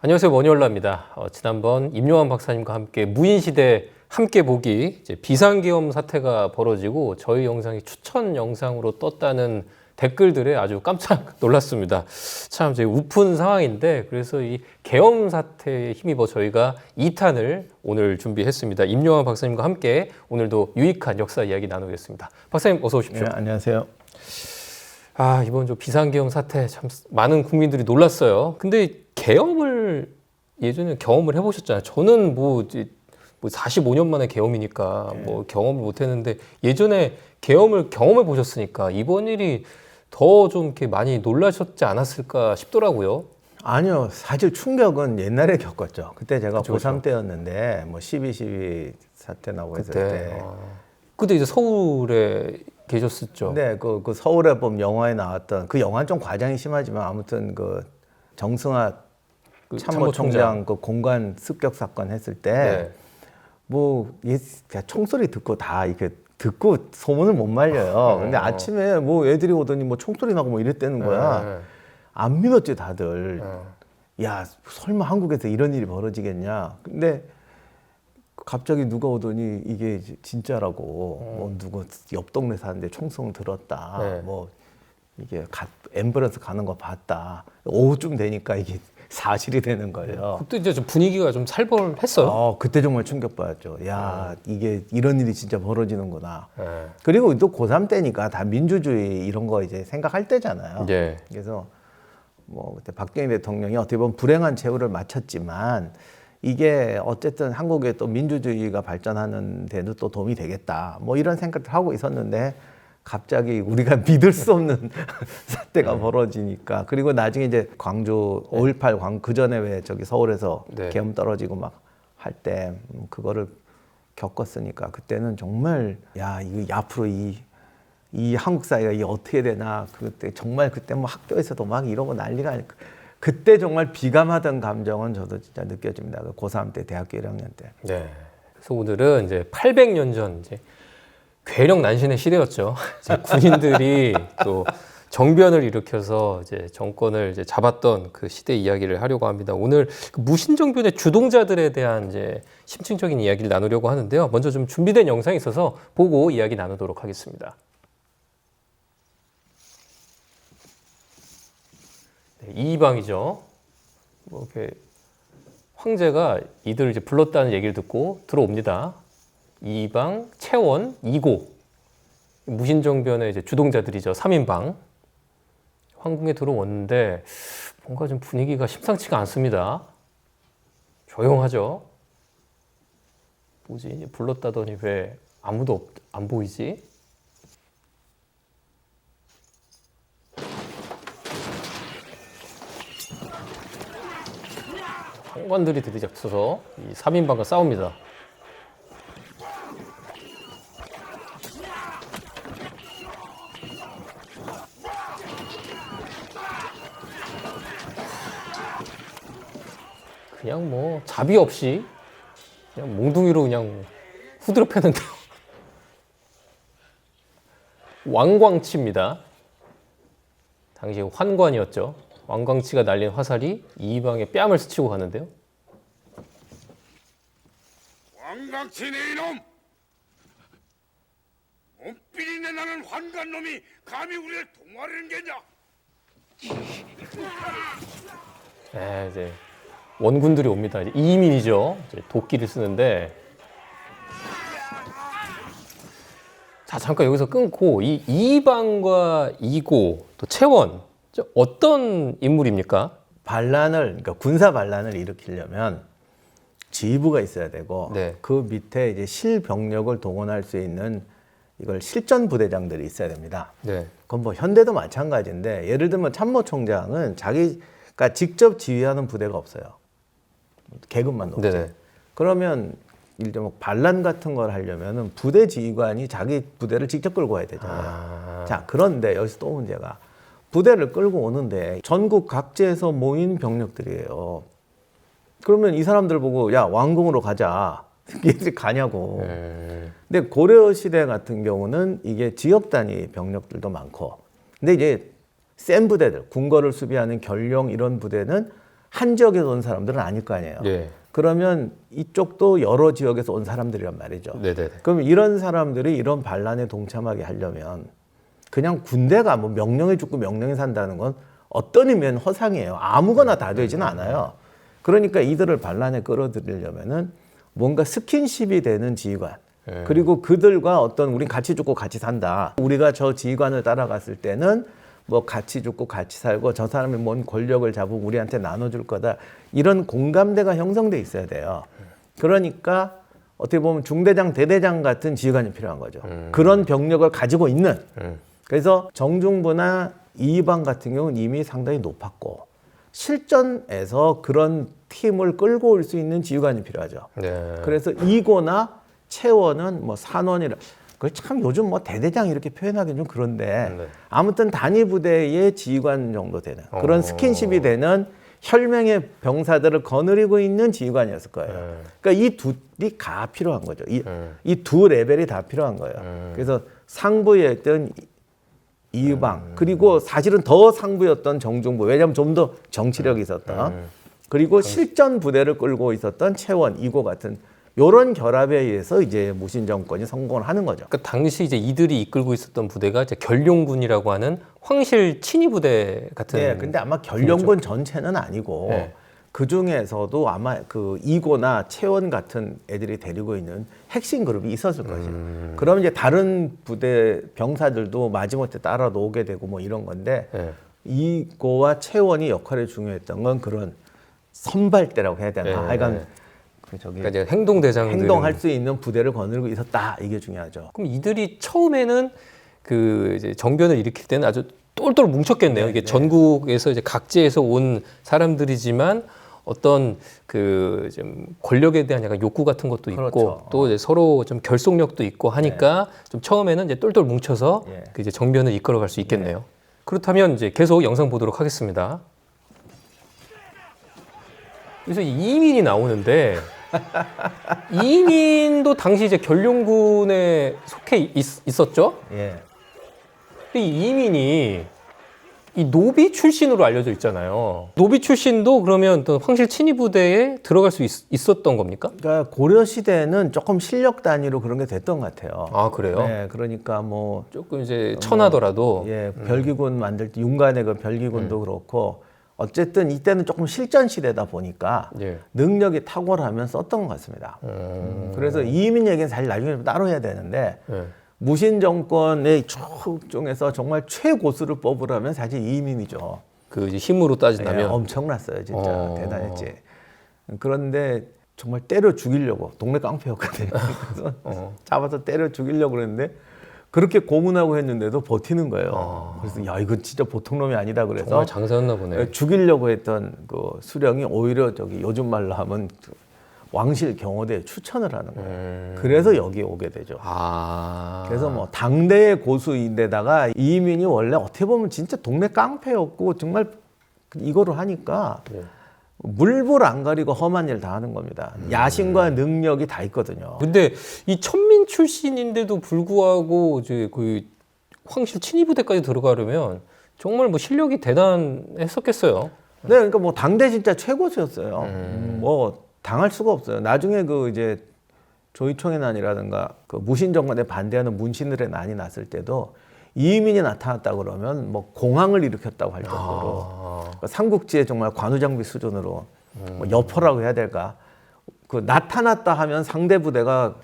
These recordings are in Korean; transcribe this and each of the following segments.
안녕하세요, 머니올라입니다. 지난번 임요한 박사님과 함께 무인시대 함께 보기 이제 비상계엄 사태가 벌어지고 저희 영상이 추천 영상으로 떴다는 댓글들에 아주 깜짝 놀랐습니다. 참 이제 우픈 상황인데 그래서 이 계엄 사태에 힘입어 저희가 2탄을 오늘 준비했습니다. 임요한 박사님과 함께 오늘도 유익한 역사 이야기 나누겠습니다. 박사님 어서 오십시오. 네, 안녕하세요. 이번 좀 비상계엄 사태 참 많은 국민들이 놀랐어요. 근데 계엄을 예전에 경험을 해보셨잖아요. 저는 뭐 45년 만에 계엄이니까 뭐 경험을 못했는데 예전에 계엄을 경험해 보셨으니까 이번 일이 더 좀 이렇게 많이 놀라셨지 않았을까 싶더라고요. 아니요, 사실 충격은 옛날에 겪었죠. 그때 제가 그쵸, 고3 때였는데 뭐 12.12 사태 나고 했을 때. 그때 이제 서울에 계셨었죠. 네, 그 서울에 보면 영화에 나왔던 그 영화는 좀 과장이 심하지만 아무튼 그 정승화 그 참모총장 그 공간 습격 사건 했을 때 뭐 총소리 듣고 다 이렇게 듣고 소문을 못 말려요. 근데 아침에 뭐 애들이 오더니 뭐 총소리 나고 뭐 이랬다는 거야. 안 믿었지 다들. 야, 설마 한국에서 이런 일이 벌어지겠냐. 근데 갑자기 누가 오더니 이게 진짜라고. 뭐 누구 옆 동네 사는데 총성 들었다. 뭐 이게 앰뷸런스 가는 거 봤다. 오후쯤 되니까 이게 사실이 되는 거예요. 그때 이제 좀 분위기가 좀 살벌했어요. 그때 정말 충격받았죠. 야, 이게 이런 일이 진짜 벌어지는구나. 그리고 또 고3 때니까 다 민주주의 이런 거 이제 생각할 때잖아요. 그래서 뭐 그때 박정희 대통령이 어떻게 보면 불행한 최후를 마쳤지만 이게 어쨌든 한국에 또 민주주의가 발전하는 데도 또 도움이 되겠다. 뭐 이런 생각을 하고 있었는데 갑자기 우리가 믿을 수 없는 사태가 벌어지니까. 그리고 나중에 이제 광주 5.18 그 전에 왜 저기 서울에서 계엄 떨어지고 막 할 때 그거를 겪었으니까 그때는 정말 야, 이거 앞으로 이 한국 사회가 이게 어떻게 되나. 그때 정말 그때 뭐 학교에서도 막 이러고 난리가 아니고 그때 정말 비감하던 감정은 저도 진짜 느껴집니다. 그 고3 때 대학교 1학년 때. 그래서 오늘은 이제 800년 전 이제 괴력 난신의 시대였죠. 이제 군인들이 또 정변을 일으켜서 이제 정권을 이제 잡았던 그 시대 이야기를 하려고 합니다. 오늘 그 무신정변의 주동자들에 대한 이제 심층적인 이야기를 나누려고 하는데요. 먼저 좀 준비된 영상이 있어서 보고 이야기 나누도록 하겠습니다. 이방이죠. 뭐 이렇게 황제가 이들을 이제 불렀다는 얘기를 듣고 들어옵니다. 이방, 채원, 이고 무신정변의 이제 주동자들이죠. 3인방 황궁에 들어왔는데 뭔가 좀 분위기가 심상치가 않습니다. 조용하죠. 뭐지? 이제 불렀다더니 왜 아무도 안 보이지? 상관들이 들이닥쳐서 이 3인방과 싸웁니다. 그냥 뭐 자비 없이 그냥 몽둥이로 그냥 후드려 패는데요. 왕광치입니다. 당시 환관이었죠. 왕광치가 날린 화살이 이방의 뺨을 스치고 가는데요. 왕광치 내 이놈! 몸비리내 나는 환관놈이 감히 우리를 동화하려는 게냐? 이제 원군들이 옵니다. 이제 이민이죠. 이제 도끼를 쓰는데 자 잠깐 여기서 끊고 이 이방과 이고 또 채원 어떤 인물입니까? 그러니까 군사 반란을 일으키려면 지휘부가 있어야 되고 그 밑에 이제 실병력을 동원할 수 있는 이걸 실전 부대장들이 있어야 됩니다. 그건 뭐 현대도 마찬가지인데 예를 들면 참모총장은 자기가 직접 지휘하는 부대가 없어요. 계급만 높지. 그러면 예를 들면 반란 같은 걸 하려면은 부대 지휘관이 자기 부대를 직접 끌고 와야 되잖아요. 자, 그런데 여기서 또 문제가 부대를 끌고 오는데 전국 각지에서 모인 병력들이에요. 그러면 이 사람들 보고 야, 왕궁으로 가자. 얘들이 가냐고. 근데 고려 시대 같은 경우는 이게 지역 단위 병력들도 많고 근데 이제 센 부대들, 궁궐을 수비하는 견룡 이런 부대는 한 지역에서 온 사람들은 아닐 거 아니에요. 예. 그러면 이쪽도 여러 지역에서 온 사람들이란 말이죠. 네네네. 그럼 이런 사람들이 이런 반란에 동참하게 하려면 그냥 군대가 뭐 명령에 죽고 명령에 산다는 건 어떤 의미는 허상이에요. 아무거나 다 되지는 않아요. 그러니까 이들을 반란에 끌어들이려면은 뭔가 스킨십이 되는 지휘관, 그리고 그들과 어떤 우린 같이 죽고 같이 산다. 우리가 저 지휘관을 따라갔을 때는 뭐 같이 죽고 같이 살고 저 사람이 뭔 권력을 잡고 우리한테 나눠줄 거다. 이런 공감대가 형성돼 있어야 돼요. 그러니까 어떻게 보면 중대장, 대대장 같은 지휘관이 필요한 거죠. 그런 병력을 가지고 있는. 그래서 정중부나 이방 같은 경우는 이미 상당히 높았고 실전에서 그런 팀을 끌고 올 수 있는 지휘관이 필요하죠. 네. 그래서 이고나 채원은 뭐 산원이라 그 참 요즘 뭐 대대장 이렇게 표현하기는 좀 그런데 네. 아무튼 단위 부대의 지휘관 정도 되는 그런 스킨십이 되는 혈맹의 병사들을 거느리고 있는 지휘관이었을 거예요. 그러니까 이 둘이 다 필요한 거죠. 이 두 레벨이 다 필요한 거예요. 그래서 상부에 있던 이방 그리고 사실은 더 상부였던 정중부, 왜냐하면 좀 더 정치력이 있었던, 그리고 실전 부대를 끌고 있었던 채원, 이고 같은 이런 결합에 의해서 이제 무신 정권이 성공을 하는 거죠. 그러니까 당시 이제 이들이 이끌고 있었던 부대가 이제 결룡군이라고 하는 황실 친위 부대 같은. 네, 근데 아마 결룡군 전체는 아니고 네. 그 중에서도 아마 그 이고나 채원 같은 애들이 데리고 있는 핵심 그룹이 있었을 거죠. 그럼 이제 다른 부대 병사들도 마지못해 따라 오게 되고 뭐 이런 건데 네. 이고와 채원이 역할이 중요했던 건 그런 선발대라고 해야 되나? 네. 하여간 그 저기 그러니까 이제 행동대장들. 행동할 수 있는 부대를 거느리고 있었다. 이게 중요하죠. 그럼 이들이 처음에는 그 이제 정변을 일으킬 때는 아주 똘똘 뭉쳤겠네요. 이게 전국에서 이제 각지에서 온 사람들이지만 어떤 그 좀 권력에 대한 약간 욕구 같은 것도 있고 그렇죠. 또 이제 서로 좀 결속력도 있고 하니까 좀 처음에는 이제 똘똘 뭉쳐서 예. 그 이제 정변을 이끌어갈 수 있겠네요. 그렇다면 이제 계속 영상 보도록 하겠습니다. 그래서 이민이 나오는데 이민도 당시 이제 결룡군에 속해 있었죠. 예. 근데 이 이민이 이 노비 출신으로 알려져 있잖아요. 노비 출신도 그러면 또 황실 친위 부대에 들어갈 수 있었던 겁니까? 그러니까 고려 시대는 조금 실력 단위로 그런 게 됐던 것 같아요. 아 그래요? 네, 그러니까 뭐 조금 이제 천하더라도 예, 별기군 만들 때 윤관의 그 별기군도 그렇고 어쨌든 이때는 조금 실전 시대다 보니까 예. 능력이 탁월하면 썼던 것 같습니다. 그래서 이민 얘기는 사실 나중에 좀 따로 해야 되는데 예. 무신 정권의 중에서 정말 최고수를 뽑으라면 사실 이민이죠. 그 이제 힘으로 예, 따진다면 엄청났어요, 진짜 대단했지. 그런데 정말 때려 죽이려고 동네 깡패였거든요. 그래서 잡아서 때려 죽이려고 그랬는데 그렇게 고문하고 했는데도 버티는 거예요. 그래서 야 이건 진짜 보통 놈이 아니다 그래서 정말 장사였나 보네. 죽이려고 했던 그 수령이 오히려 저기 요즘 말로 하면 왕실 경호대에 추천을 하는 거예요. 그래서 여기 오게 되죠. 아. 그래서 뭐 당대의 고수인데다가 이민이 원래 어떻게 보면 진짜 동네 깡패였고 정말 이거를 하니까 물불 안 가리고 험한 일 다 하는 겁니다. 야심과 능력이 다 있거든요. 근데 이 천민 출신인데도 불구하고 이제 그 황실 친위 부대까지 들어가려면 정말 뭐 실력이 대단했었겠어요. 네, 그러니까 뭐 당대 진짜 최고수였어요. 뭐 당할 수가 없어요. 나중에 그 이제 조이총의 난이라든가 그 무신 정권에 반대하는 문신들의 난이 났을 때도 이민이 나타났다 그러면 뭐 공황을 일으켰다고 할 정도로 삼국지의 정말 관우장비 수준으로 뭐 여포라고 해야 될까? 그 나타났다 하면 상대 부대가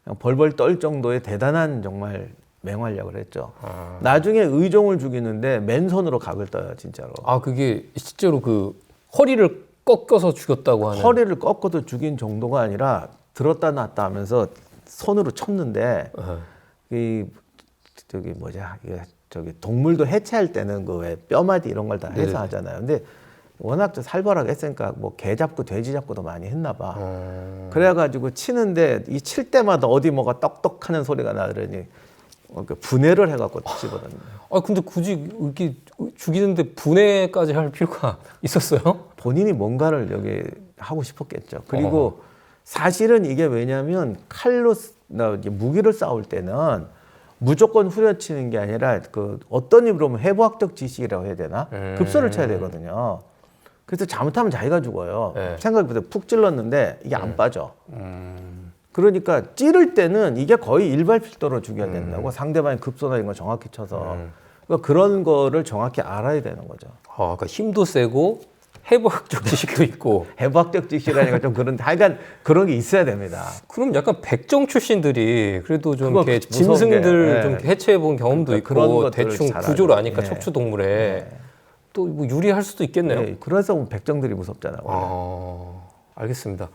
그냥 벌벌 떨 정도의 대단한 정말 맹활약을 했죠. 나중에 의종을 죽이는데 맨손으로 각을 떠요, 진짜로. 아 그게 실제로 그 허리를 꺾어서 죽였다고 하는. 허리를 꺾어도 죽인 정도가 아니라 들었다 놨다 하면서 손으로 쳤는데 이 저기 뭐냐 이게 저기 동물도 해체할 때는 그 왜 뼈마디 이런 걸 다 해서 하잖아요. 근데 워낙 살벌하게 했으니까 뭐 개 잡고 돼지 잡고도 많이 했나 봐. 그래가지고 치는데 이 칠 때마다 어디 뭐가 떡떡하는 소리가 나더니 분해를 해갖고 집어넣는. 아 근데 굳이 이렇게 죽이는데 분해까지 할 필요가 있었어요? 본인이 뭔가를 여기 하고 싶었겠죠. 그리고 사실은 이게 왜냐하면 칼로 무기를 싸울 때는 무조건 후려치는 게 아니라 그 어떤 의미로 보면 해부학적 지식이라고 해야 되나? 급소를 쳐야 되거든요. 그래서 잘못하면 자기가 죽어요. 네. 생각보다 푹 찔렀는데 이게 안 빠져. 그러니까 찌를 때는 이게 거의 일발필도로 죽여야 된다고 상대방의 급소나 이런 걸 정확히 쳐서 그러니까 그런 거를 정확히 알아야 되는 거죠. 그러니까 힘도 세고 해부학적 지식도 있고. 해부학적 지식이라니까 좀 그런데 하여간 그런 게 있어야 됩니다. 그럼 약간 백정 출신들이 그래도 좀 그거 이렇게 무서운 짐승들 게, 네. 좀 해체해 본 경험도 그러니까 그런 있고 것들을 대충 잘 구조를 알죠. 아니까 네. 척추 동물에 또 뭐 유리할 수도 있겠네요. 네, 그래서 백정들이 무섭잖아요. 알겠습니다.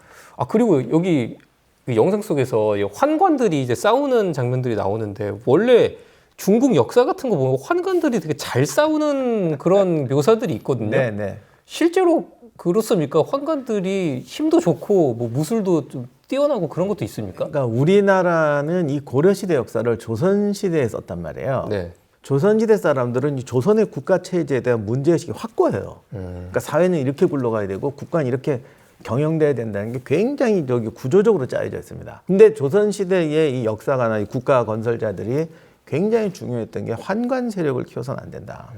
그리고 여기 그 영상 속에서 이 환관들이 이제 싸우는 장면들이 나오는데 원래 중국 역사 같은 거 보면 환관들이 되게 잘 싸우는 그런 묘사들이 있거든요. 네, 네. 실제로 그렇습니까? 환관들이 힘도 좋고 뭐 무술도 좀 뛰어나고 그런 것도 있습니까? 그러니까 우리나라는 이 고려시대 역사를 조선시대에 썼단 말이에요. 네. 조선시대 사람들은 이 조선의 국가 체제에 대한 문제의식이 확고해요. 그러니까 사회는 이렇게 굴러가야 되고 국가는 이렇게 경영돼야 된다는 게 굉장히 저기 구조적으로 짜여져 있습니다. 근데 조선시대의 이 역사가나 이 국가 건설자들이 굉장히 중요했던 게 환관 세력을 키워서는 안 된다.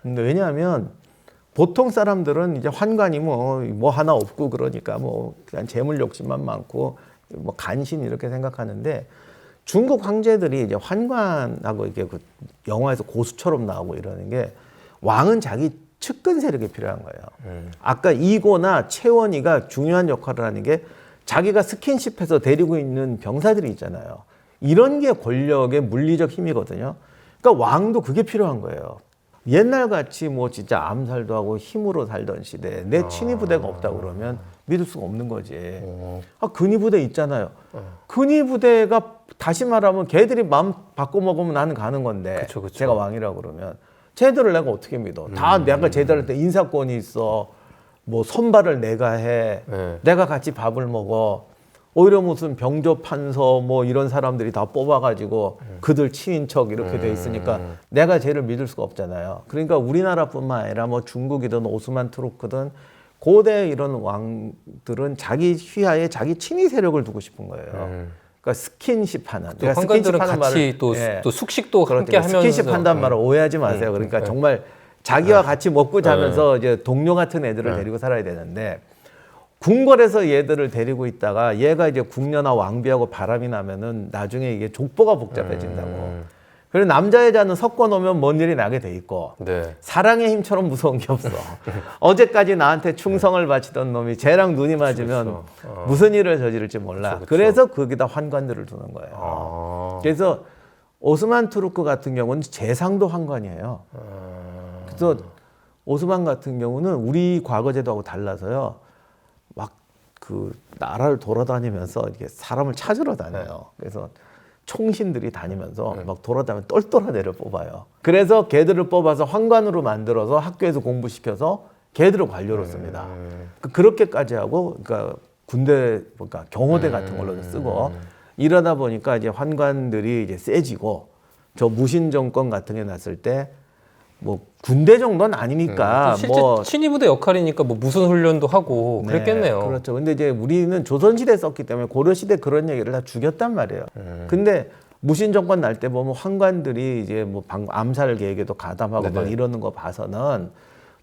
근데 왜냐하면 보통 사람들은 이제 환관이 뭐 하나 없고 그러니까 뭐 그냥 재물 욕심만 많고 뭐 간신 이렇게 생각하는데 중국 황제들이 이제 환관하고 이게 그 영화에서 고수처럼 나오고 이러는 게 왕은 자기 측근 세력이 필요한 거예요. 아까 이고나 채원이가 중요한 역할을 하는 게 자기가 스킨십해서 데리고 있는 병사들이 있잖아요. 이런 게 권력의 물리적 힘이거든요. 그러니까 왕도 그게 필요한 거예요. 옛날 같이 뭐 진짜 암살도 하고 힘으로 살던 시대에 내 친위 부대가 없다 그러면 믿을 수가 없는 거지. 근위 부대 있잖아요. 근위 부대가 다시 말하면 걔들이 마음 바꿔 먹으면 나는 가는 건데 그쵸. 제가 왕이라고 그러면 쟤들을 내가 어떻게 믿어? 다 내가 쟤들한테 인사권이 있어. 뭐 선발을 내가 해. 네. 내가 같이 밥을 먹어. 오히려 무슨 병조 판서 뭐 이런 사람들이 다 뽑아가지고 그들 친인척 이렇게 돼 있으니까 내가 쟤를 믿을 수가 없잖아요. 그러니까 우리나라뿐만 아니라 뭐 중국이든 오스만 투르크든 고대 이런 왕들은 자기 휘하에 자기 친위 세력을 두고 싶은 거예요. 그러니까 스킨십 하는. 또 환관들은 같이 또 숙식도 함께 하면서 스킨십 한단 말을 오해하지 마세요. 그러니까 정말 자기와 같이 먹고 자면서 이제 동료 같은 애들을 데리고 살아야 되는데 궁궐에서 얘들을 데리고 있다가 얘가 이제 궁녀나 왕비하고 바람이 나면은 나중에 이게 족보가 복잡해진다고. 그리고 남자 여자는 섞어 놓으면 뭔 일이 나게 돼 있고 네. 사랑의 힘처럼 무서운 게 없어. 어제까지 나한테 충성을 바치던 놈이 쟤랑 눈이 맞으면 무슨 일을 저지를지 몰라. 그쵸. 그래서 거기다 환관들을 두는 거예요. 그래서 오스만 투르크 같은 경우는 재상도 환관이에요. 그래서 오스만 같은 경우는 우리 과거 제도하고 달라서요. 막 그 나라를 돌아다니면서 이렇게 사람을 찾으러 다녀요. 그래서 총신들이 다니면서 막 돌아다니면 똘똘한 애를 뽑아요. 그래서 걔들을 뽑아서 환관으로 만들어서 학교에서 공부시켜서 걔들을 관료로 씁니다. 그렇게까지 하고 그러니까 군대 그러니까 경호대 같은 걸로도 쓰고 이러다 보니까 이제 환관들이 이제 세지고 저 무신 정권 같은 게 났을 때 뭐 군대 정도는 아니니까 실제 뭐 친위부대 역할이니까 뭐 무슨 훈련도 하고 그랬겠네요. 네, 그렇죠. 근데 이제 우리는 조선시대에 썼기 때문에 고려시대 그런 얘기를 다 죽였단 말이에요. 근데 무신 정권 날 때 보면 환관들이 이제 뭐 암살 계획에도 가담하고 막 이러는 거 봐서는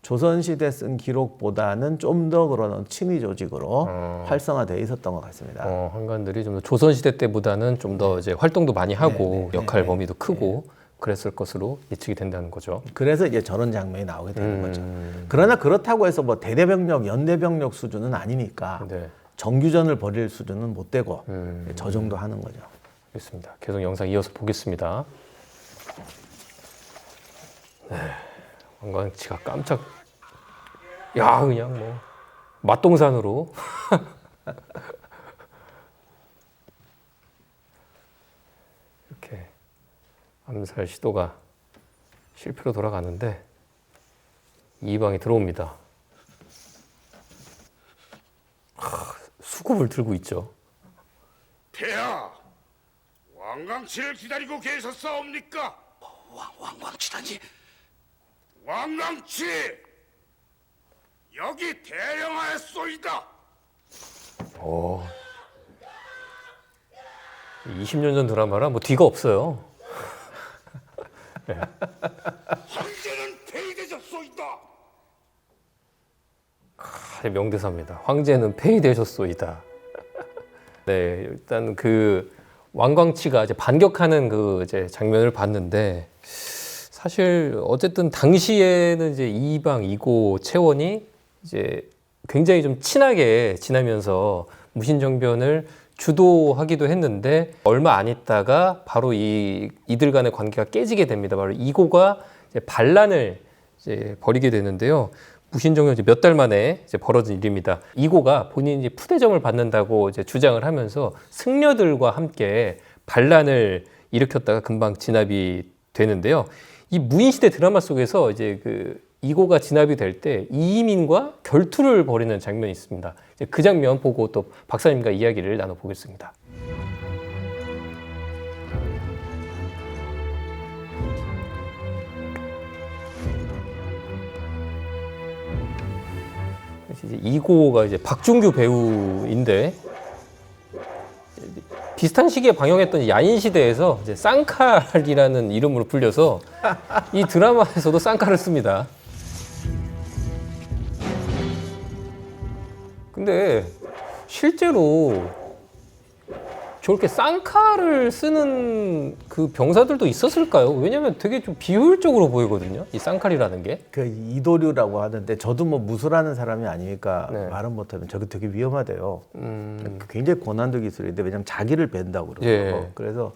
조선시대 쓴 기록보다는 좀 더 그런 친위 조직으로 활성화되어 있었던 것 같습니다. 환관들이 좀 더 조선시대 때보다는 좀 더 이제 활동도 많이 하고 역할 범위도 크고 그랬을 것으로 예측이 된다는 거죠. 그래서 이제 저런 장면이 나오게 되는 거죠. 그러나 그렇다고 해서 뭐 대대병력, 연대병력 수준은 아니니까 정규전을 벌일 수준은 못 되고 저 정도 하는 거죠. 알겠습니다. 계속 영상 이어서 보겠습니다. 네, 관광지가 깜짝, 야 그냥 뭐 맛동산으로 이렇게 암살 시도가 실패로 돌아가는데 이방이 들어옵니다. 수급을 들고 있죠. 폐하, 왕강치를 기다리고 계셨사옵니까? 왕광치다니. 왕강치 여기 대령하였소이다. 20년 전 드라마라 뭐 뒤가 없어요. 황제는 폐위되셨소이다. 명대사입니다. 황제는 폐위되셨소이다. 네, 일단 그 왕광치가 이제 반격하는 그 이제 장면을 봤는데 사실 어쨌든 당시에는 이제 이방, 이고, 채원이 이제 굉장히 좀 친하게 지내면서 무신정변을 주도하기도 했는데 얼마 안 있다가 바로 이들 간의 관계가 깨지게 됩니다. 바로 이고가 이제 반란을 이제 벌이게 되는데요. 무신정변 이제 몇 달 만에 이제 벌어진 일입니다. 이고가 본인이 이제 푸대점을 받는다고 이제 주장을 하면서 승려들과 함께 반란을 일으켰다가 금방 진압이 되는데요. 이 무인시대 드라마 속에서 이제 그 이고가 진압이 될 때 이민과 결투를 벌이는 장면이 있습니다. 이제 그 장면 보고 또 박사님과 이야기를 나눠보겠습니다. 이제 이고가 이제 박중규 배우인데 비슷한 시기에 방영했던 야인시대에서 이제 쌍칼이라는 이름으로 불려서 이 드라마에서도 쌍칼을 씁니다. 근데 실제로 저렇게 쌍칼을 쓰는 그 병사들도 있었을까요? 왜냐면 되게 좀 비효율적으로 보이거든요. 이 쌍칼이라는 게. 그 이도류라고 하는데 저도 뭐 무술하는 사람이 아니니까 네. 말은 못하면 저게 되게 위험하대요. 굉장히 고난도 기술인데 왜냐면 자기를 벤다고 그러고 예. 그래서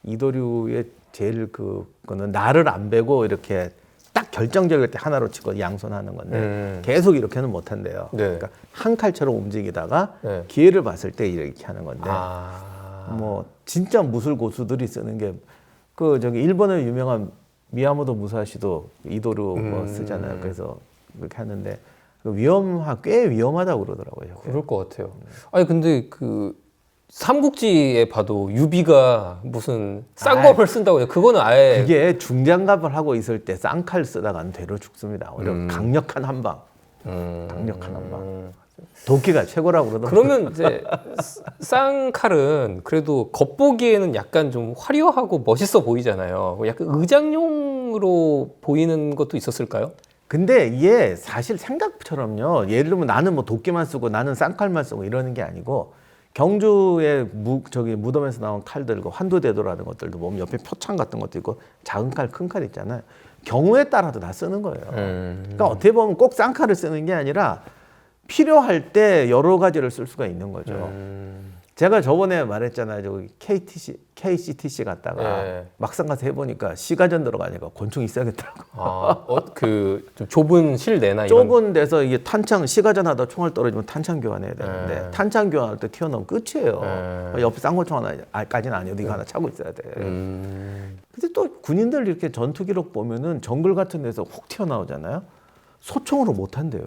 이도류의 제일 그거는 나를 안 베고 이렇게 딱 결정적일 때 하나로 치고 양손하는 건데 계속 이렇게는 못 한대요. 네. 그러니까 한 칼처럼 움직이다가 네. 기회를 봤을 때 이렇게 하는 건데 아, 뭐 진짜 무술 고수들이 쓰는 게 그 저기 일본의 유명한 미야모토 무사시도 이도류 뭐 쓰잖아요. 그래서 그렇게 하는데 꽤 위험하다고 그러더라고요. 그럴 것 같아요. 아니 근데 그 삼국지에 봐도 유비가 무슨 쌍검을 쓴다고 해요. 그거는 아예 그게 중장갑을 하고 있을 때 쌍칼 쓰다가는 되로 죽습니다. 오히려 강력한 한방, 강력한 한방. 도끼가 최고라고 그러더라고요. 그러면 이제 쌍칼은 그래도 겉보기에는 약간 좀 화려하고 멋있어 보이잖아요. 약간 의장용으로 보이는 것도 있었을까요? 근데 이게 사실 생각처럼요. 예를 들면 나는 뭐 도끼만 쓰고 나는 쌍칼만 쓰고 이러는 게 아니고 경주의 저기 무덤에서 나온 칼들, 그 환도대도라는 것들도 보면 옆에 표창 같은 것도 있고 작은 칼, 큰 칼 있잖아요. 경우에 따라도 다 쓰는 거예요. 그러니까 어떻게 보면 꼭 쌍칼을 쓰는 게 아니라 필요할 때 여러 가지를 쓸 수가 있는 거죠. 제가 저번에 말했잖아요. 저기 KCTC 갔다가 네. 막상 가서 해보니까 시가전 들어가니까 권총이 있어야겠더라고. 좀 좁은 실내나 이런. 좁은 데서 이게 탄창 시가전 하다 총알 떨어지면 탄창 교환해야 되는데 탄창 교환할 때 튀어나오면 끝이에요. 옆에 쌍권총 하나까지는 아니어도 이거 하나 차고 있어야 돼. 근데 또 군인들 이렇게 전투 기록 보면은 정글 같은 데서 훅 튀어나오잖아요. 소총으로 못 한대요.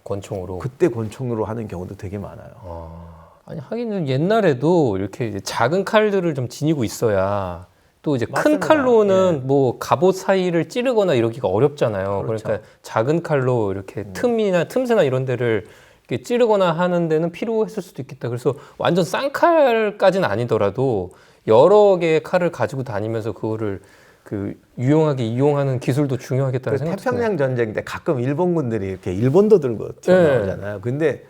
권총으로. 그때 권총으로 하는 경우도 되게 많아요. 아니 하기는 옛날에도 이렇게 이제 작은 칼들을 좀 지니고 있어야 또 이제 큰 맞습니다. 칼로는 뭐 갑옷 사이를 찌르거나 이러기가 어렵잖아요. 그렇죠. 그러니까 작은 칼로 이렇게 틈새나 이런 데를 이렇게 찌르거나 하는 데는 필요했을 수도 있겠다. 그래서 완전 쌍칼까지는 아니더라도 여러 개의 칼을 가지고 다니면서 그거를 그 유용하게 이용하는 기술도 중요하겠다는 생각이 드네요. 태평양 전쟁 때 가끔 일본군들이 이렇게 일본도 들고 튀어나오잖아요. 근데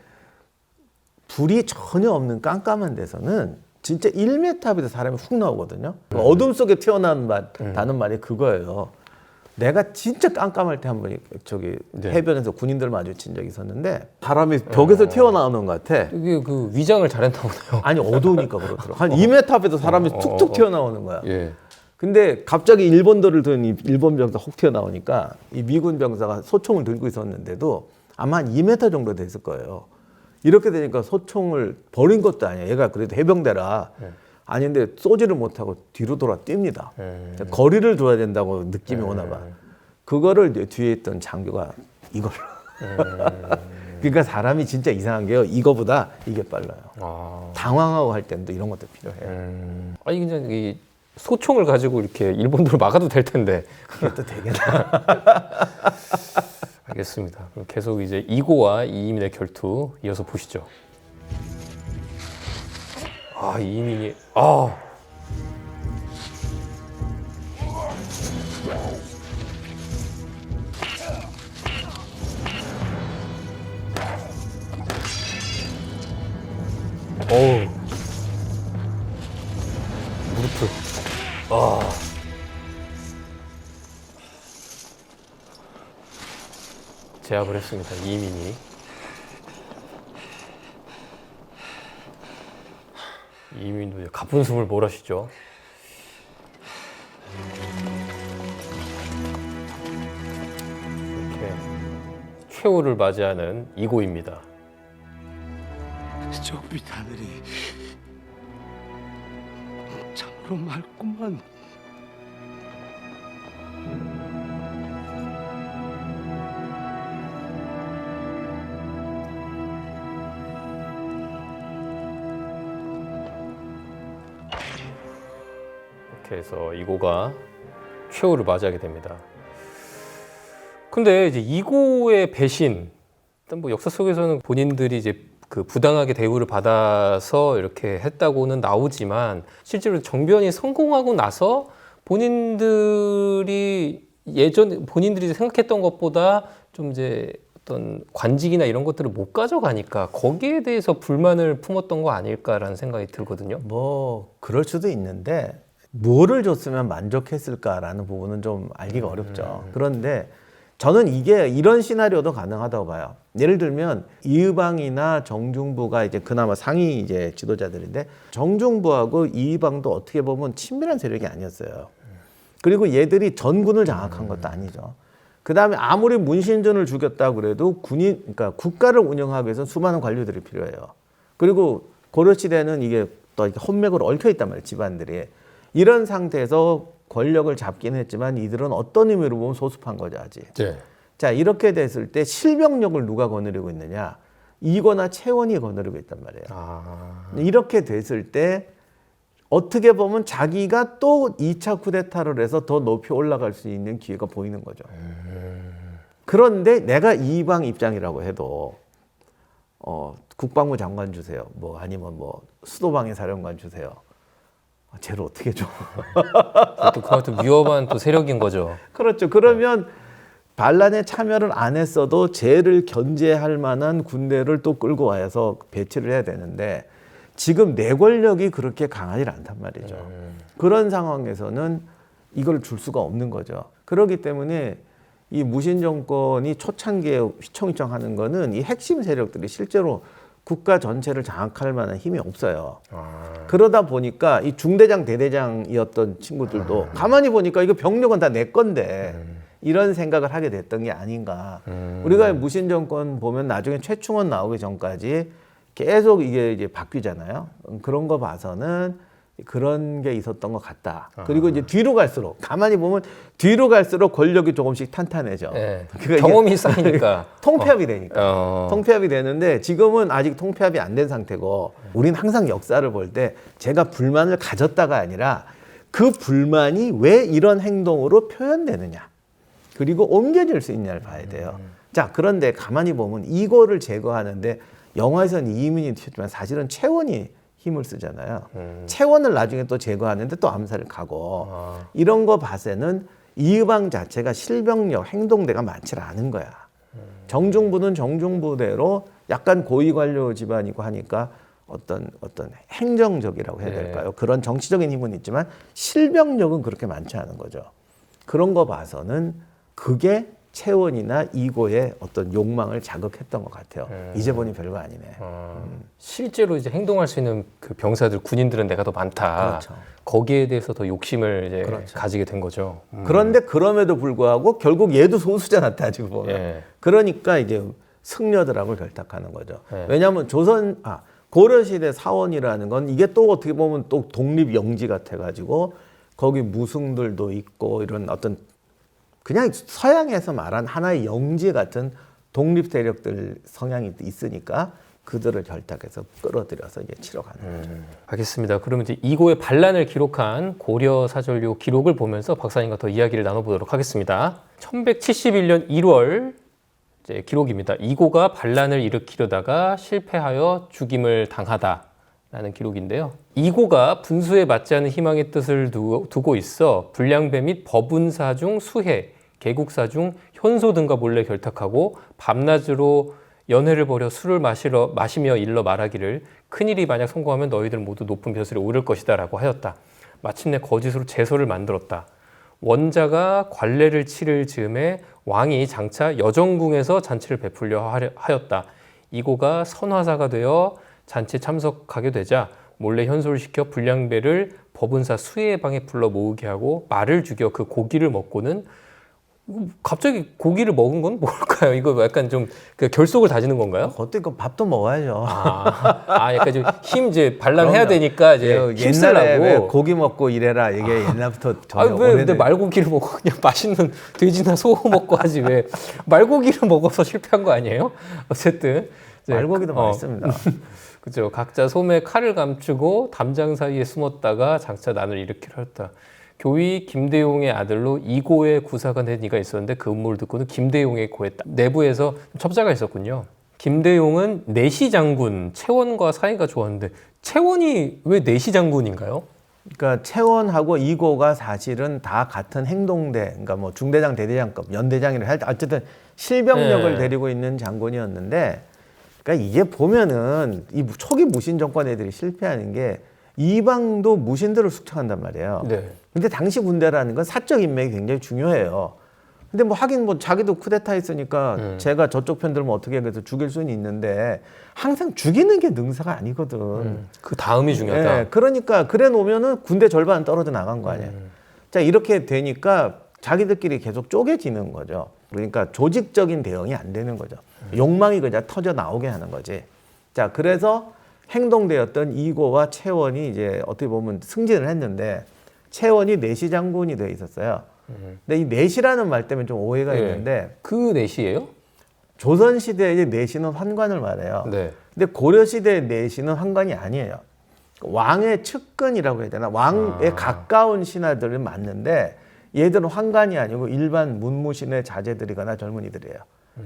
불이 전혀 없는 깜깜한 데서는 진짜 1m 앞에서 사람이 훅 나오거든요. 어둠 속에 튀어나온다는 말이 그거예요. 내가 진짜 깜깜할 때 한 번 저기 해변에서 군인들 마주친 적이 있었는데 사람이 벽에서 튀어나오는 것 같아. 이게 그 위장을 잘했나 보네요. 아니 어두우니까 그렇더라고. 한 2m 앞에서 사람이 툭툭 튀어나오는 거야. 예. 근데 갑자기 일본도를 든 이 일본 병사 혹 튀어나오니까 이 미군 병사가 소총을 들고 있었는데도 아마 한 2m 정도 됐을 거예요. 이렇게 되니까 소총을 버린 것도 아니야. 얘가 그래도 해병대라. 아닌데 쏘지를 못하고 뒤로 돌아 뜁니다. 거리를 둬야 된다고 느낌이 오나 봐. 그거를 이제 뒤에 있던 장교가 이걸. 그러니까 사람이 진짜 이상한 게요. 이거보다 이게 빨라요. 당황하고 할 때는 또 이런 것도 필요해요. 아니 그냥 이 소총을 가지고 이렇게 일본도를 막아도 될 텐데. 그게 또 되겠나. 알겠습니다. 그럼 계속 이제 이고와 이민의 결투 이어서 보시죠. 이민이 제압을 했습니다. 이민이. 이민도 이제 가쁜 숨을 몰아쉬죠. 이렇게 최후를 맞이하는 이고입니다. 저 밑하늘이 참으로 맑구만. 이렇게 해서 이고가 최후를 맞이하게 됩니다. 근데 이제 이고의 배신, 일단 뭐 역사 속에서는 본인들이 이제 그 부당하게 대우를 받아서 이렇게 했다고는 나오지만 실제로 정변이 성공하고 나서 본인들이 본인들이 생각했던 것보다 좀 이제 어떤 관직이나 이런 것들을 못 가져가니까 거기에 대해서 불만을 품었던 거 아닐까라는 생각이 들거든요. 뭐 그럴 수도 있는데 뭐를 줬으면 만족했을까라는 부분은 좀 알기가 어렵죠. 그런데 저는 이런 시나리오도 가능하다고 봐요. 예를 들면 이의방이나 정중부가 이제 그나마 상위 이제 지도자들인데 정중부하고 이의방도 어떻게 보면 친밀한 세력이 아니었어요. 그리고 얘들이 전군을 장악한 것도 아니죠. 그 다음에 아무리 문신전을 죽였다 그래도 그러니까 국가를 운영하기 위해서 수많은 관료들이 필요해요. 그리고 고려시대는 이게 또 이렇게 혼맥으로 얽혀 있단 말이에요, 집안들이. 이런 상태에서 권력을 잡긴 했지만 이들은 어떤 의미로 보면 소수판 거죠, 아직. 네. 자, 이렇게 됐을 때 실병력을 누가 거느리고 있느냐? 이거나 채원이 거느리고 있단 말이에요. 이렇게 됐을 때 어떻게 보면 자기가 또 2차 쿠데타를 해서 더 높이 올라갈 수 있는 기회가 보이는 거죠. 그런데 내가 이방 입장이라고 해도 국방부 장관 주세요. 뭐 아니면 뭐 수도방위 사령관 주세요. 쟤를 어떻게 줘? 또 그만큼 위험한 또 세력인 거죠. 그렇죠. 그러면 반란에 참여를 안 했어도 쟤를 견제할 만한 군대를 또 끌고 와서 배치를 해야 되는데 지금 내 권력이 그렇게 강하지 않단 말이죠. 그런 상황에서는 이걸 줄 수가 없는 거죠. 그렇기 때문에 이 무신 정권이 초창기에 휘청휘청 하는 거는 이 핵심 세력들이 실제로 국가 전체를 장악할 만한 힘이 없어요. 그러다 보니까 이 중대장, 대대장이었던 친구들도 가만히 보니까 이거 병력은 다 내 건데 이런 생각을 하게 됐던 게 아닌가. 우리가 무신 정권 보면 나중에 최충원 나오기 전까지 계속 이게 이제 바뀌잖아요. 그런 거 봐서는 그런 게 있었던 것 같다. 그리고 이제 뒤로 갈수록 가만히 보면 뒤로 갈수록 권력이 조금씩 탄탄해져. 네. 그러니까 경험이 쌓이니까 통폐합이 되니까. 통폐합이 되는데 지금은 아직 통폐합이 안 된 상태고 우린 항상 역사를 볼 때 제가 불만을 가졌다가 아니라 그 불만이 왜 이런 행동으로 표현되느냐. 그리고 옮겨질 수 있냐를 봐야 돼요. 자, 그런데 가만히 보면 이거를 제거하는데 영화에서는 이민이 튀었지만 사실은 채원이 힘을 쓰잖아요. 채원을 나중에 또 제거하는데 또 암살을 가고 이런 거 봐서는 이의방 자체가 실병력, 행동대가 많지 않은 거야. 정중부는 정중부대로 약간 고위관료 집안이고 하니까 어떤 행정적이라고 해야 될까요? 그런 정치적인 힘은 있지만 실병력은 그렇게 많지 않은 거죠. 그런 거 봐서는 그게 채원이나 이고의 어떤 욕망을 자극했던 것 같아요. 이제 보니 별거 아니네. 실제로 이제 행동할 수 있는 그 병사들, 군인들은 내가 더 많다. 그렇죠. 거기에 대해서 더 욕심을 이제 그렇죠. 가지게 된 거죠. 그런데 그럼에도 불구하고 결국 얘도 소수잖아, 따지고 보면. 예. 그러니까 이제 승려들하고 결탁하는 거죠. 예. 왜냐하면 고려시대 사원이라는 건 이게 또 어떻게 보면 또 독립영지 같아가지고 거기 무승들도 있고 이런 어떤 그냥 서양에서 말한 하나의 영지 같은 독립 세력들 성향이 있으니까 그들을 결탁해서 끌어들여서 이제 치러 가는 거죠. 알겠습니다. 그러면 이제 이고의 반란을 기록한 고려사전료 기록을 보면서 박사님과 더 이야기를 나눠보도록 하겠습니다. 1171년 1월 이제 기록입니다. 이고가 반란을 일으키려다가 실패하여 죽임을 당하다라는 기록인데요. 이고가 분수에 맞지 않은 희망의 뜻을 두고 있어 불량배 및 법운사 중 수해, 개국사 중 현소 등과 몰래 결탁하고 밤낮으로 연회를 벌여 술을 마시며 일러 말하기를 큰일이 만약 성공하면 너희들 모두 높은 벼슬에 오를 것이다 라고 하였다. 마침내 거짓으로 제서를 만들었다. 원자가 관례를 치를 즈음에 왕이 장차 여정궁에서 잔치를 베풀려 하였다. 이고가 선화사가 되어 잔치에 참석하게 되자 몰래 현소를 시켜 불량배를 법은사 수혜의 방에 불러 모으게 하고 말을 죽여 그 고기를 먹고는 갑자기 고기를 먹은 건 뭘까요? 이거 약간 좀 결속을 다지는 건가요? 그것도 있고 밥도 먹어야죠. 약간 좀 힘 이제 반란해야 되니까 이제 옛날에 왜 힘쓰려고. 고기 먹고 이래라 이게 옛날부터 왜 근데 말고기를 먹고 그냥 맛있는 돼지나 소 먹고 하지 왜 말고기를 먹어서 실패한 거 아니에요? 어쨌든 말고기도 맛있습니다. 그죠. 각자 소매 칼을 감추고 담장 사이에 숨었다가 장차 난을 일으키려 했다. 교위 김대용의 아들로 이고의 구사가 된 이가 있었는데 그 음모를 듣고는 김대용에 고했다. 내부에서 첩자가 있었군요. 김대용은 내시 장군 채원과 사이가 좋았는데 채원이 왜 내시 장군인가요? 그러니까 채원하고 이고가 사실은 다 같은 행동대, 그러니까 뭐 중대장, 대대장급, 연대장이라 할 때 어쨌든 실병력을 데리고 있는 장군이었는데, 그러니까 이게 보면은 이 초기 무신 정권 애들이 실패하는 게 이방도 무신들을 숙청한단 말이에요. 네. 근데 당시 군대라는 건 사적 인맥이 굉장히 중요해요. 근데 뭐 하긴 뭐 자기도 쿠데타 했으니까 제가 저쪽 편 들면 어떻게 해서 죽일 수는 있는데 항상 죽이는 게 능사가 아니거든. 그 다음이 중요하다. 네, 그러니까 그래 놓으면은 군대 절반 떨어져 나간 거 아니에요. 자, 이렇게 되니까 자기들끼리 계속 쪼개지는 거죠. 그러니까 조직적인 대응이 안 되는 거죠. 욕망이 그냥 터져 나오게 하는 거지. 자, 그래서 행동대였던 이고와 채원이 이제 어떻게 보면 승진을 했는데 채원이 내시 장군이 돼 있었어요. 근데 이 내시라는 말 때문에 좀 오해가 있는데 그 내시예요? 조선 시대의 내시는 환관을 말해요. 네. 근데 고려 시대의 내시는 환관이 아니에요. 왕의 측근이라고 해야 되나? 왕에 가까운 신하들은 맞는데 얘들은 환관이 아니고 일반 문무신의 자제들이거나 젊은이들이에요.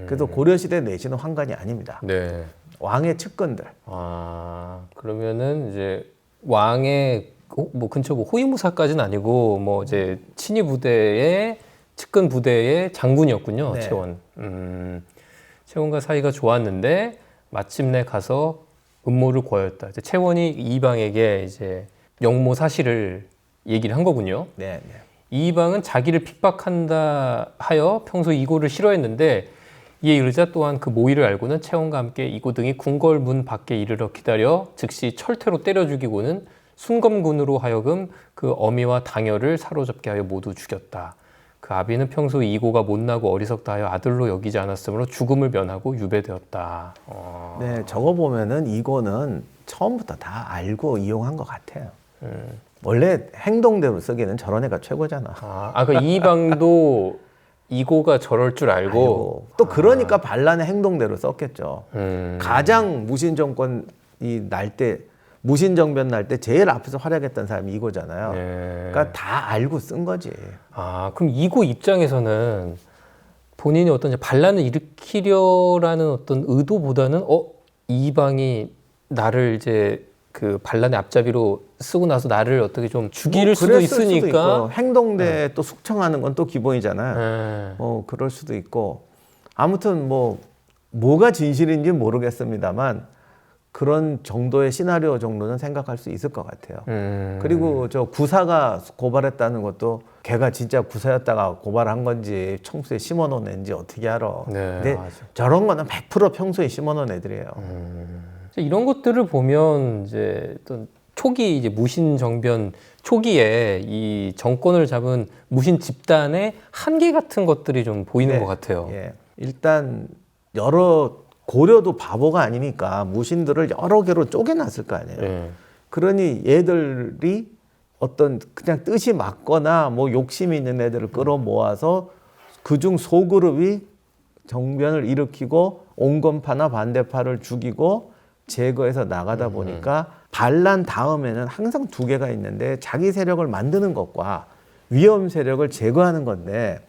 그래서 고려 시대 내시는 환관이 아닙니다. 네. 왕의 측근들. 그러면은 이제 왕의 뭐 근처 뭐 호위무사까지는 아니고 뭐 이제 친위 부대의 측근 부대의 장군이었군요. 네. 채원. 채원과 사이가 좋았는데 마침내 가서 음모를 고하였다. 이제 채원이 이방에게 이제 영모 사실을 얘기를 한 거군요. 네, 네. 이방은 자기를 핍박한다 하여 평소 이고를 싫어했는데 이에 이르자 또한 그 모의를 알고는 채원과 함께 이고 등이 궁궐문 밖에 이르러 기다려 즉시 철퇴로 때려 죽이고는 순검군으로 하여금 그 어미와 당여를 사로잡게 하여 모두 죽였다. 그 아비는 평소 이고가 못나고 어리석다 하여 아들로 여기지 않았으므로 죽음을 면하고 유배되었다. 네, 저거 보면은 이거는 처음부터 다 알고 이용한 것 같아요. 원래 행동대로 쓰기에는 저런 애가 최고잖아. 그 이방도 이고가 저럴 줄 알고 또 그러니까 반란의 행동대로 썼겠죠. 가장 무신 정권이 날 때, 무신 정변 날 때 제일 앞에서 활약했던 사람이 이고잖아요. 네. 그러니까 다 알고 쓴 거지. 그럼 이고 입장에서는 본인이 어떤 반란을 일으키려라는 어떤 의도보다는 이방이 나를 이제 그 반란의 앞잡이로 쓰고 나서 나를 어떻게 좀 죽일 수도 있으니까 행동대 또 숙청하는 건 또 기본이잖아요. 그럴 수도 있고 아무튼 뭐가 진실인지 모르겠습니다만 그런 정도의 시나리오 정도는 생각할 수 있을 것 같아요. 그리고 저 구사가 고발했다는 것도 걔가 진짜 구사였다가 고발한 건지 청소에 심어놓은 애인지 어떻게 알아. 네, 근데 맞아. 저런 거는 100% 평소에 심어놓은 애들이에요. 이런 것들을 보면 이제 또 초기 이제 무신 정변 초기에 이 정권을 잡은 무신 집단의 한계 같은 것들이 좀 보이는 것 같아요. 예. 일단 고려도 바보가 아니니까 무신들을 여러 개로 쪼개놨을 거 아니에요. 그러니 얘들이 어떤 그냥 뜻이 맞거나 뭐 욕심이 있는 애들을 끌어모아서 그중 소그룹이 정변을 일으키고 온건파나 반대파를 죽이고 제거해서 나가다 보니까 반란 다음에는 항상 두 개가 있는데 자기 세력을 만드는 것과 위험 세력을 제거하는 건데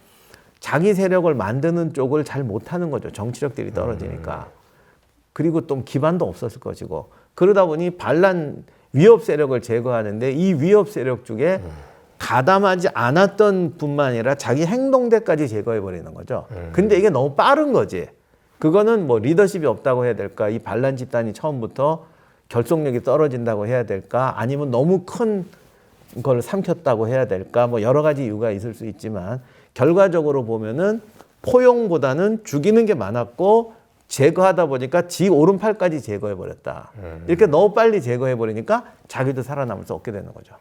자기 세력을 만드는 쪽을 잘 못하는 거죠. 정치력들이 떨어지니까. 그리고 또 기반도 없었을 것이고 그러다 보니 반란 위협 세력을 제거하는데 이 위협 세력 중에 가담하지 않았던 뿐만 아니라 자기 행동대까지 제거해버리는 거죠. 근데 이게 너무 빠른 거지. 그거는 뭐 리더십이 없다고 해야 될까? 이 반란 집단이 처음부터 결속력이 떨어진다고 해야 될까? 아니면 너무 큰 걸 삼켰다고 해야 될까? 뭐 여러 가지 이유가 있을 수 있지만 결과적으로 보면은 포용보다는 죽이는 게 많았고 제거하다 보니까 지 오른팔까지 제거해 버렸다. 이렇게 너무 빨리 제거해 버리니까 자기도 살아남을 수 없게 되는 거죠.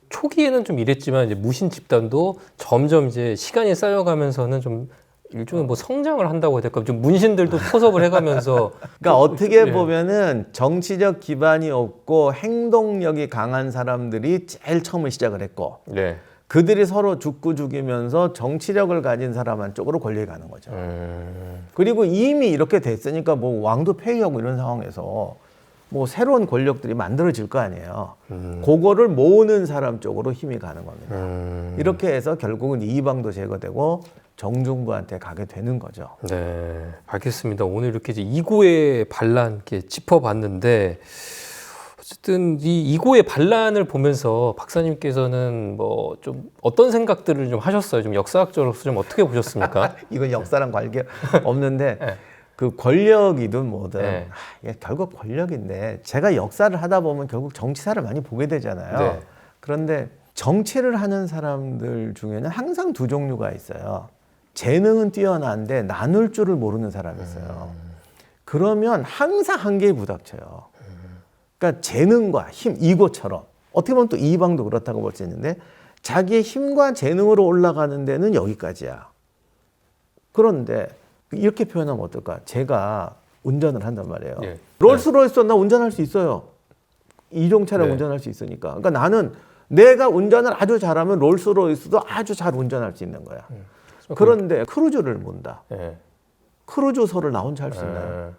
초기에는 좀 이랬지만 이제 무신 집단도 점점 이제 시간이 쌓여가면서는 좀 일종의 뭐 성장을 한다고 해야 될까? 좀 문신들도 포섭을 해가면서 그러니까 어떻게 보면은 정치적 기반이 없고 행동력이 강한 사람들이 제일 처음에 시작을 했고 네. 그들이 서로 죽고 죽이면서 정치력을 가진 사람 한쪽으로 권력이 가는 거죠. 그리고 이미 이렇게 됐으니까 뭐 왕도 폐위하고 이런 상황에서 뭐 새로운 권력들이 만들어질 거 아니에요. 그거를 모으는 사람 쪽으로 힘이 가는 겁니다. 이렇게 해서 결국은 이방도 제거되고 정중부한테 가게 되는 거죠. 네, 알겠습니다. 오늘 이렇게 이제 이고의 반란 이렇게 짚어봤는데 어쨌든 이 이고의 반란을 보면서 박사님께서는 뭐 좀 어떤 생각들을 좀 하셨어요? 좀 역사학적으로서 좀 어떻게 보셨습니까? 이건 역사랑 관계 없는데 네. 그 권력이든 뭐든 네. 이게 결국 권력인데 제가 역사를 하다 보면 결국 정치사를 많이 보게 되잖아요. 네. 그런데 정치를 하는 사람들 중에는 항상 두 종류가 있어요. 재능은 뛰어난데 나눌 줄을 모르는 사람이 있어요. 그러면 항상 한계에 부닥쳐요. 그러니까 재능과 힘, 이고처럼 어떻게 보면 또 이방도 그렇다고 볼 수 있는데 자기의 힘과 재능으로 올라가는 데는 여기까지야. 그런데 이렇게 표현하면 어떨까? 제가 운전을 한단 말이에요. 네. 롤스로이스 나 운전할 수 있어요. 이종 차량 네. 운전할 수 있으니까. 그러니까 나는 내가 운전을 아주 잘하면 롤스로이스도 아주 잘 운전할 수 있는 거야. 그런데 크루즈를 몬다. 네. 크루즈소를 나 혼자 할 수 있나요?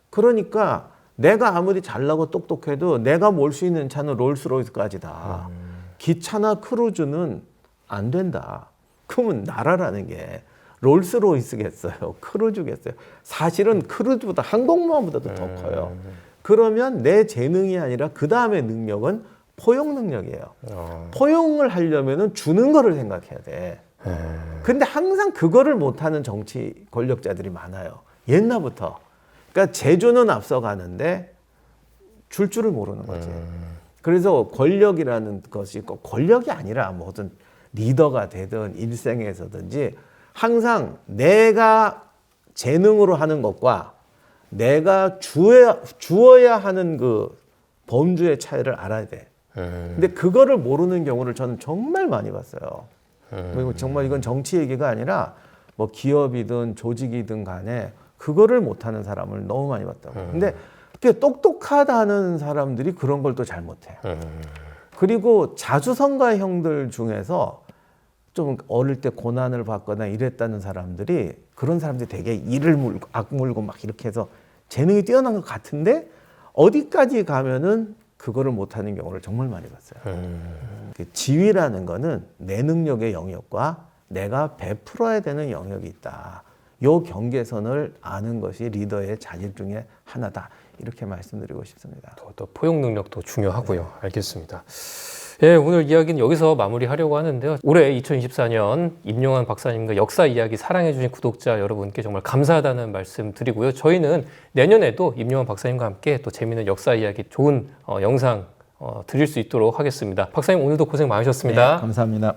그러니까 내가 아무리 잘나고 똑똑해도 내가 몰 수 있는 차는 롤스로이스까지다. 기차나 크루즈는 안 된다. 그러면 나라라는 게 롤스로이스겠어요? 크루즈겠어요? 사실은 크루즈보다 항공모함보다도 더 커요. 그러면 내 재능이 아니라 그 다음에 능력은 포용 능력이에요. 포용을 하려면은 주는 거를 생각해야 돼. 근데 항상 그거를 못하는 정치 권력자들이 많아요. 옛날부터. 그러니까 제주는 앞서가는데 줄 줄을 모르는 거지. 그래서 권력이라는 것이 꼭 권력이 아니라 뭐든 리더가 되든 일생에서든지 항상 내가 재능으로 하는 것과 내가 주어야 하는 그 범주의 차이를 알아야 돼. 근데 그거를 모르는 경우를 저는 정말 많이 봤어요. 그리고 정말 이건 정치 얘기가 아니라 뭐 기업이든 조직이든 간에 그거를 못하는 사람을 너무 많이 봤다고. 근데 그렇게 똑똑하다는 사람들이 그런 걸 또 잘 못해. 그리고 자수성가 형들 중에서 좀 어릴 때 고난을 받거나 이랬다는 사람들이 그런 사람들이 되게 이를 물고 악물고 막 이렇게 해서 재능이 뛰어난 것 같은데 어디까지 가면은 그거를 못하는 경우를 정말 많이 봤어요. 그 지위라는 거는 내 능력의 영역과 내가 베풀어야 되는 영역이 있다. 요 경계선을 아는 것이 리더의 자질 중에 하나다. 이렇게 말씀드리고 싶습니다. 또 포용 능력도 중요하고요. 네. 알겠습니다. 예, 오늘 이야기는 여기서 마무리하려고 하는데요. 올해 2024년 임용환 박사님과 역사 이야기 사랑해주신 구독자 여러분께 정말 감사하다는 말씀 드리고요. 저희는 내년에도 임용환 박사님과 함께 또 재미있는 역사 이야기 좋은 영상 드릴 수 있도록 하겠습니다. 박사님 오늘도 고생 많으셨습니다. 네, 감사합니다.